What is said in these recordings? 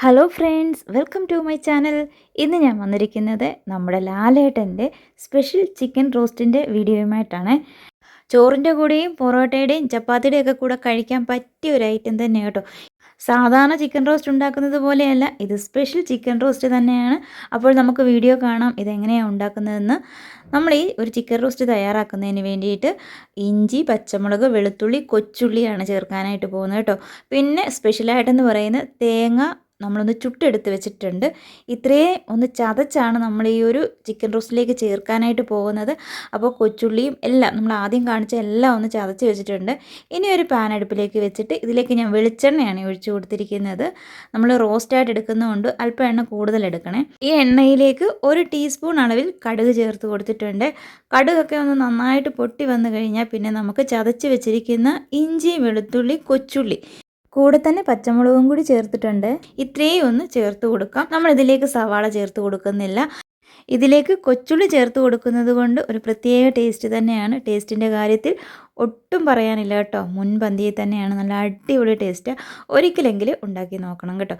Hello friends, welcome to my channel. ഇന്ന് ഞാൻ വന്നിരിക്കുന്നത് നമ്മുടെ ലാലേട്ടൻ്റെ സ്പെഷ്യൽ ചിക്കൻ റോസ്റ്റിൻ്റെ വീഡിയോയുമായിട്ടാണ്. ചോറിൻ്റെ കൂടെയും പൊറോട്ടയുടെയും ചപ്പാത്തിയുടെയും ഒക്കെ കൂടെ കഴിക്കാൻ പറ്റിയ ഒരു ഐറ്റം തന്നെയാണ് കേട്ടോ. സാധാരണ ചിക്കൻ റോസ്റ്റ് ഉണ്ടാക്കുന്നത് പോലെയല്ല, ഇത് സ്പെഷ്യൽ ചിക്കൻ റോസ്റ്റ് തന്നെയാണ്. അപ്പോൾ നമുക്ക് വീഡിയോ കാണാം ഇതെങ്ങനെയാണ് ഉണ്ടാക്കുന്നതെന്ന്. നമ്മൾ ഈ ഒരു ചിക്കൻ റോസ്റ്റ് തയ്യാറാക്കുന്നതിന് വേണ്ടിയിട്ട് ഇഞ്ചി, പച്ചമുളക്, വെളുത്തുള്ളി, കൊച്ചുള്ളിയാണ് ചേർക്കാനായിട്ട് പോകുന്നത് കേട്ടോ. പിന്നെ സ്പെഷ്യലായിട്ടെന്ന് പറയുന്നത് തേങ്ങ നമ്മളൊന്ന് ചുട്ടെടുത്ത് വെച്ചിട്ടുണ്ട്. ഇത്രയും ഒന്ന് ചതച്ചാണ് നമ്മൾ ഈ ഒരു ചിക്കൻ റോസ്റ്റിലേക്ക് ചേർക്കാനായിട്ട് പോകുന്നത്. അപ്പോൾ കൊച്ചുള്ളിയും എല്ലാം നമ്മൾ ആദ്യം കാണിച്ച എല്ലാം ഒന്ന് ചതച്ച് വെച്ചിട്ടുണ്ട്. ഇനി ഒരു പാൻ അടുപ്പിലേക്ക് വെച്ചിട്ട് ഇതിലേക്ക് ഞാൻ വെളിച്ചെണ്ണയാണ് ഒഴിച്ചു കൊടുത്തിരിക്കുന്നത്. നമ്മൾ റോസ്റ്റായിട്ട് എടുക്കുന്നതുകൊണ്ട് അല്പം എണ്ണ കൂടുതൽ എടുക്കണേ. ഈ എണ്ണയിലേക്ക് 1 ടീസ്പൂൺ അളവിൽ കടുക് ചേർത്ത് കൊടുത്തിട്ടുണ്ട്. കടുകൊക്കെ ഒന്ന് നന്നായിട്ട് പൊട്ടി വന്നു കഴിഞ്ഞാൽ പിന്നെ നമുക്ക് ചതച്ച് വെച്ചിരിക്കുന്ന ഇഞ്ചി, വെളുത്തുള്ളി, കൊച്ചുള്ളി കൂടെ തന്നെ പച്ചമുളകും കൂടി ചേർത്തിട്ടുണ്ട്. ഇത്രയും ഒന്ന് ചേർത്ത് കൊടുക്കാം. നമ്മൾ ഇതിലേക്ക് സവാള ചേർത്ത് കൊടുക്കുന്നില്ല. ഇതിലേക്ക് കൊച്ചുള്ളി ചേർത്ത് കൊടുക്കുന്നത് കൊണ്ട് ഒരു പ്രത്യേക ടേസ്റ്റ് തന്നെയാണ്. ടേസ്റ്റിൻ്റെ കാര്യത്തിൽ ഒട്ടും പറയാനില്ല കേട്ടോ. മുൻപന്തിയിൽ തന്നെയാണ്. നല്ല അടിപൊളി ടേസ്റ്റ്. ഒരിക്കലെങ്കിലും ഉണ്ടാക്കി നോക്കണം കേട്ടോ.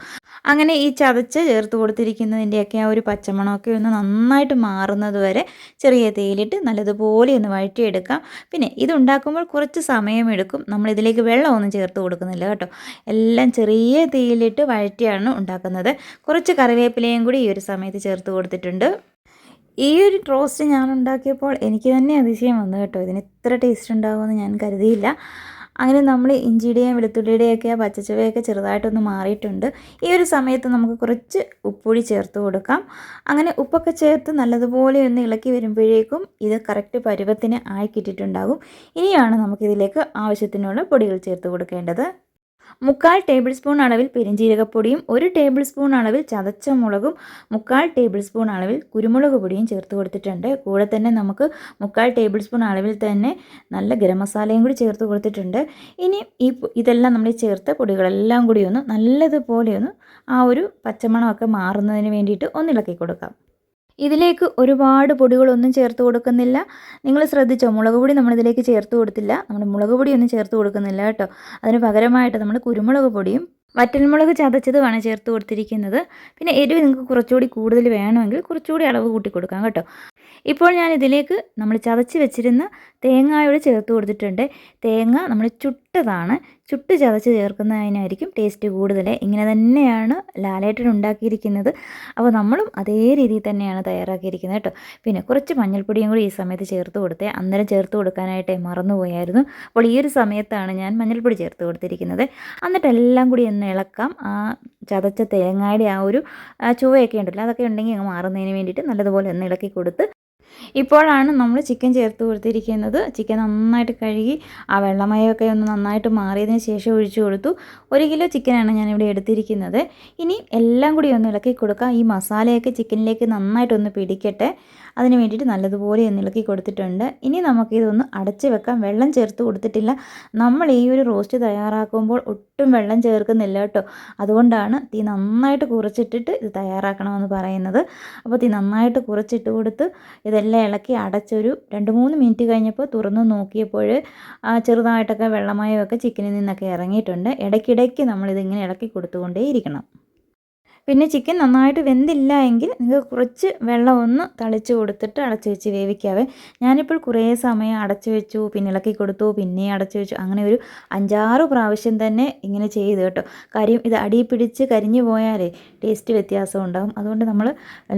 അങ്ങനെ ഈ ചതച്ച് ചേർത്ത് കൊടുത്തിരിക്കുന്നതിൻ്റെയൊക്കെ ആ ഒരു പച്ചമണമൊക്കെ ഒന്ന് നന്നായിട്ട് മാറുന്നത് വരെ ചെറിയ തീയിലിട്ട് നല്ലതുപോലെ ഒന്ന് വഴറ്റിയെടുക്കാം. പിന്നെ ഇതുണ്ടാക്കുമ്പോൾ കുറച്ച് സമയമെടുക്കും. നമ്മളിതിലേക്ക് വെള്ളമൊന്നും ചേർത്ത് കൊടുക്കുന്നില്ല കേട്ടോ. എല്ലാം ചെറിയ തീയിലിട്ട് വഴറ്റിയാണ് ഉണ്ടാക്കുന്നത്. കുറച്ച് കറിവേപ്പിലയും കൂടി ഈ ഒരു സമയത്ത് ചേർത്ത് കൊടുത്തിട്ടുണ്ട്. ഈ ഒരു റോസ്റ്റ് ഞാൻ ഉണ്ടാക്കിയപ്പോൾ എനിക്ക് തന്നെ അതിശയം വന്നു കേട്ടോ. ഇതിന് ഇത്ര ടേസ്റ്റ് ഉണ്ടാകുമെന്ന് ഞാൻ കരുതിയില്ല. അങ്ങനെ നമ്മൾ ഇഞ്ചിയുടെയും വെളുത്തുള്ളിയുടെയൊക്കെ ആ പച്ചച്ചുവയൊക്കെ ചെറുതായിട്ടൊന്ന് മാറിയിട്ടുണ്ട്. ഈ ഒരു സമയത്ത് നമുക്ക് കുറച്ച് ഉപ്പുപൊടി ചേർത്ത് കൊടുക്കാം. അങ്ങനെ ഉപ്പൊക്കെ ചേർത്ത് നല്ലതുപോലെ ഒന്ന് ഇളക്കി വരുമ്പോഴേക്കും ഇത് കറക്റ്റ് പരുവത്തിന് ആയി കിട്ടിയിട്ടുണ്ടാകും. ഇനിയാണ് നമുക്കിതിലേക്ക് ആവശ്യത്തിനുള്ള പൊടികൾ ചേർത്ത് കൊടുക്കേണ്ടത്. 3/4 ടേബിൾ സ്പൂൺ അളവിൽ പെരിഞ്ജീരകപ്പൊടിയും 1 ടേബിൾ സ്പൂൺ അളവിൽ ചതച്ച മുളകും 3/4 ടേബിൾ സ്പൂൺ അളവിൽ കുരുമുളക് പൊടിയും ചേർത്ത് കൊടുത്തിട്ടുണ്ട്. കൂടെ തന്നെ നമുക്ക് 3/4 ടേബിൾ സ്പൂൺ അളവിൽ തന്നെ നല്ല ഗരം മസാലയും കൂടി ചേർത്ത് കൊടുത്തിട്ടുണ്ട്. ഇനി ഇതെല്ലാം നമ്മൾ ചേർത്ത പൊടികളെല്ലാം കൂടി ഒന്ന് നല്ലതുപോലെ ഒന്ന് ആ ഒരു പച്ചമണമൊക്കെ മാറുന്നതിന് വേണ്ടിയിട്ട് ഒന്നിളക്കി കൊടുക്കാം. ഇതിലേക്ക് ഒരുപാട് പൊടികളൊന്നും ചേർത്ത് കൊടുക്കുന്നില്ല. നിങ്ങൾ ശ്രദ്ധിച്ചോ, മുളക് പൊടി നമ്മളിതിലേക്ക് ചേർത്ത് കൊടുത്തില്ല. നമ്മൾ മുളക് പൊടിയൊന്നും ചേർത്ത് കൊടുക്കുന്നില്ല കേട്ടോ. അതിന് പകരമായിട്ട് നമ്മൾ കുരുമുളക് പൊടിയും വറ്റൽമുളക് ചതച്ചതുമാണ് ചേർത്ത് കൊടുത്തിരിക്കുന്നത്. പിന്നെ എരിവ് നിങ്ങൾക്ക് കുറച്ചുകൂടി കൂടുതൽ വേണമെങ്കിൽ കുറച്ചുകൂടി അളവ് കൂട്ടി കൊടുക്കാം കേട്ടോ. ഇപ്പോൾ ഞാൻ ഇതിലേക്ക് നമ്മൾ ചതച്ച് വെച്ചിരുന്ന തേങ്ങയോട് ചേർത്ത് കൊടുത്തിട്ടുണ്ട്. തേങ്ങ നമ്മൾ ചുട്ടതാണ്. ചുട്ട് ചതച്ച് ചേർക്കുന്നതിനായിരിക്കും ടേസ്റ്റ് കൂടുതൽ. ഇങ്ങനെ തന്നെയാണ് ലാലേട്ടൻ ഉണ്ടാക്കിയിരിക്കുന്നത്. അപ്പോൾ നമ്മളും അതേ രീതിയിൽ തന്നെയാണ് തയ്യാറാക്കിയിരിക്കുന്നത് കേട്ടോ. പിന്നെ കുറച്ച് മഞ്ഞൾപ്പൊടിയും കൂടി ഈ സമയത്ത് ചേർത്ത് കൊടുത്തേ. അന്നേരം ചേർത്ത് കൊടുക്കാനായിട്ട് മറന്നുപോയായിരുന്നു. അപ്പോൾ ഈ ഒരു സമയത്താണ് ഞാൻ മഞ്ഞൾപ്പൊടി ചേർത്ത് കൊടുത്തിരിക്കുന്നത്. എന്നിട്ട് എല്ലാം കൂടി ഒന്ന് ഇളക്കാം. ആ ചതച്ച തേങ്ങയുടെ ആ ഒരു ചുവയൊക്കെ ഉണ്ടല്ലോ, അതൊക്കെ ഉണ്ടെങ്കിൽ അങ്ങ് മാറുന്നതിന് വേണ്ടിയിട്ട് നല്ലതുപോലെ ഒന്ന് ഇളക്കി കൊടുത്ത് ഇപ്പോഴാണ് നമ്മൾ ചിക്കൻ ചേർത്ത് കൊടുത്തിരിക്കുന്നത്. ചിക്കൻ നന്നായിട്ട് കഴുകി ആ വെള്ളമയമൊക്കെ ഒന്ന് നന്നായിട്ട് മാറിയതിന് ശേഷം ഒഴിച്ചു കൊടുത്തു. 1 കിലോ ചിക്കനാണ് ഞാനിവിടെ എടുത്തിരിക്കുന്നത്. ഇനി എല്ലാം കൂടി ഒന്ന് ഇളക്കി കൊടുക്കാം. ഈ മസാലയൊക്കെ ചിക്കനിലേക്ക് നന്നായിട്ടൊന്ന് പിടിക്കട്ടെ. അതിന് വേണ്ടിയിട്ട് നല്ലതുപോലെ ഒന്ന് ഇളക്കി കൊടുത്തിട്ടുണ്ട്. ഇനി നമുക്കിതൊന്ന് അടച്ച് വെക്കാം. വെള്ളം ചേർത്ത് കൊടുത്തിട്ടില്ല. നമ്മൾ ഈ ഒരു റോസ്റ്റ് തയ്യാറാക്കുമ്പോൾ ഒട്ടും വെള്ളം ചേർക്കുന്നില്ല കേട്ടോ. അതുകൊണ്ടാണ് തീ നന്നായിട്ട് കുറച്ചിട്ടിട്ട് ഇത് തയ്യാറാക്കണമെന്ന് പറയുന്നത്. അപ്പോൾ തീ നന്നായിട്ട് കുറച്ചിട്ട് കൊടുത്ത് ഇതെല്ലാം ഇളക്കി അടച്ചൊരു 2-3 മിനിറ്റ് കഴിഞ്ഞപ്പോൾ തുറന്ന് നോക്കിയപ്പോൾ ചെറുതായിട്ടൊക്കെ വെള്ളമയമൊക്കെ ചിക്കനിൽ നിന്നൊക്കെ ഇറങ്ങിയിട്ടുണ്ട്. ഇടയ്ക്കിടയ്ക്ക് നമ്മളിതിങ്ങനെ ഇളക്കി കൊടുത്തുകൊണ്ടേയിരിക്കണം. പിന്നെ ചിക്കൻ നന്നായിട്ട് വെന്തില്ല എങ്കിൽ നിങ്ങൾക്ക് കുറച്ച് വെള്ളം ഒന്ന് തളിച്ച് കൊടുത്തിട്ട് അടച്ച് വെച്ച് വേവിക്കാവേ. ഞാനിപ്പോൾ കുറേ സമയം അടച്ച് വെച്ചു, പിന്നെ ഇളക്കി കൊടുത്തു, പിന്നെ അടച്ച് വെച്ചു. അങ്ങനെ ഒരു 5-6 പ്രാവശ്യം തന്നെ ഇങ്ങനെ ചെയ്തു കേട്ടോ. കാര്യം ഇത് അടി പിടിച്ച് കരിഞ്ഞു പോയാലേ ടേസ്റ്റ് വ്യത്യാസം ഉണ്ടാകും. അതുകൊണ്ട് നമ്മൾ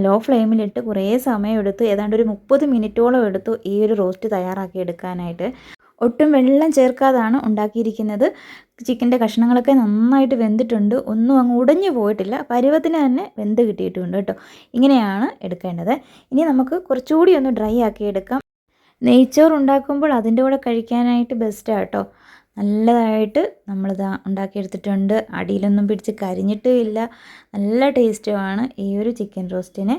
ലോ ഫ്ലെയിമിലിട്ട് കുറേ സമയം എടുത്തു. ഏതാണ്ട് ഒരു 30 മിനിറ്റോളം എടുത്തു ഈ ഒരു റോസ്റ്റ് തയ്യാറാക്കി എടുക്കാനായിട്ട്. ഒട്ടും വെള്ളം ചേർക്കാതാണ് ഉണ്ടാക്കിയിരിക്കുന്നത്. ചിക്കൻ്റെ കഷ്ണങ്ങളൊക്കെ നന്നായിട്ട് വെന്തിട്ടുണ്ട്. ഒന്നും അങ്ങ് ഉടഞ്ഞു പോയിട്ടില്ല. പരുവത്തിന് തന്നെ വെന്ത് കിട്ടിയിട്ടുണ്ട് കേട്ടോ. ഇങ്ങനെയാണ് എടുക്കേണ്ടത്. ഇനി നമുക്ക് കുറച്ചുകൂടി ഒന്ന് ഡ്രൈ ആക്കി എടുക്കാം. നെയ്ച്ചോറ് ഉണ്ടാക്കുമ്പോൾ അതിൻ്റെ കൂടെ കഴിക്കാനായിട്ട് ബെസ്റ്റാണ് കേട്ടോ. നല്ലതായിട്ട് നമ്മളിത് ഉണ്ടാക്കിയെടുത്തിട്ടുണ്ട്. അടിയിലൊന്നും പിടിച്ച് കരിഞ്ഞിട്ടും ഇല്ല. നല്ല ടേസ്റ്റുമാണ് ഈ ഒരു ചിക്കൻ റോസ്റ്റിന്.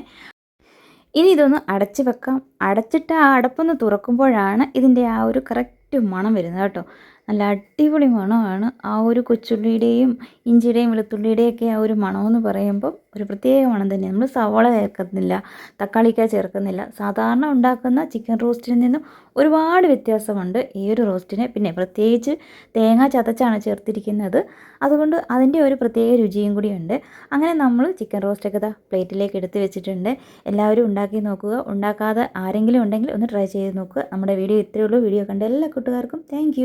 ഇനി ഇതൊന്ന് അടച്ച് വെക്കാം. അടച്ചിട്ട് ആ അടപ്പൊന്ന് തുറക്കുമ്പോഴാണ് ഇതിൻ്റെ ആ ഒരു കറക്റ്റ് മണം വരുന്നത് കേട്ടോ. നല്ല അടിപൊളി മണമാണ്. ആ ഒരു കൊച്ചുള്ളിയുടെയും ഇഞ്ചിയുടെയും വെളുത്തുള്ളിയുടെയൊക്കെ ആ ഒരു മണമെന്ന് പറയുമ്പോൾ ഒരു പ്രത്യേക മണം തന്നെയാണ്. നമ്മൾ സവാള ചേർക്കുന്നില്ല, തക്കാളിക്ക ചേർക്കുന്നില്ല. സാധാരണ ഉണ്ടാക്കുന്ന ചിക്കൻ റോസ്റ്റിൽ നിന്നും ഒരുപാട് വ്യത്യാസമുണ്ട് ഈ ഒരു റോസ്റ്റിന്. പിന്നെ പ്രത്യേകിച്ച് തേങ്ങ ചതച്ചാണ് ചേർത്തിരിക്കുന്നത്. അതുകൊണ്ട് അതിൻ്റെ ഒരു പ്രത്യേക രുചിയും കൂടിയുണ്ട്. അങ്ങനെ നമ്മൾ ചിക്കൻ റോസ്റ്റൊക്കെ ദാ പ്ലേറ്റിലേക്ക് എടുത്ത് വെച്ചിട്ടുണ്ട്. എല്ലാവരും ഉണ്ടാക്കി നോക്കുക. ഉണ്ടാക്കാതെ ആരെങ്കിലും ഉണ്ടെങ്കിൽ ഒന്ന് ട്രൈ ചെയ്ത് നോക്കുക. നമ്മുടെ വീഡിയോ ഇത്രയേ ഉള്ളൂ. വീഡിയോ കണ്ട എല്ലാ കൂട്ടുകാർക്കും താങ്ക്